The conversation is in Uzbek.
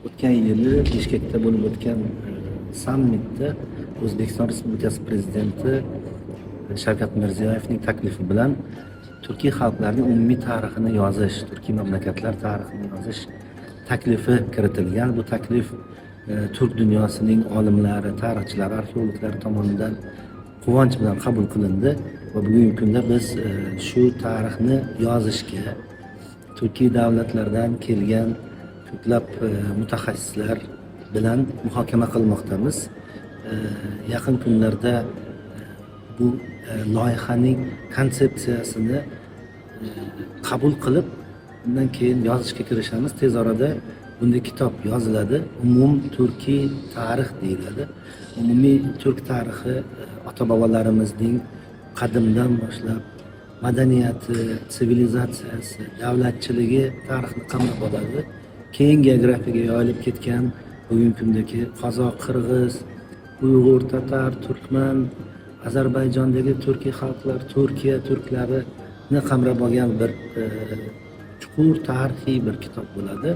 O'tgan yili Bishkekda bo'lib o'tgan sammitda O'zbekiston Respublikasi Prezidenti Shavkat Mirziyoyevning taklifi bilan turkiy xalqlarning umumiy tarixini yozish, turkiy mamlakatlar tarixini yozish taklifi kiritilgan. Bu taklif turk dunyosining olimlari, tarixchilari, arxeologlari tomonidan quvonch bilan qabul qilindi va bugungi kunda biz shu tarixni yozishga turkiy davlatlardan kelgan ko'plab mutaxassislar bilan muhokama qilmoqdamiz. Yaqin kunlarda bu loyihaning konsepsiyasini qabul qilib, undan keyin yozishga kirishamiz. Tez orada bunday kitob yoziladi. Umum turkiy tarix deyiladi. Umumiy turk tarixi ota-bobolarimizning qadimdan boshlab madaniyati, sivilizatsiyasi, davlatchiligi tarixni qamrab oladi. Keyin geografiyaga yoyilib ketgan bugungi kundagi qozoq, qirg'iz, uyg'ur, tatar, turkman, Ozarbayjondagi turkiy xalqlar, Turkiya turklarini qamrab olgan bir chuqur tarixiy bir kitob bo'ladi.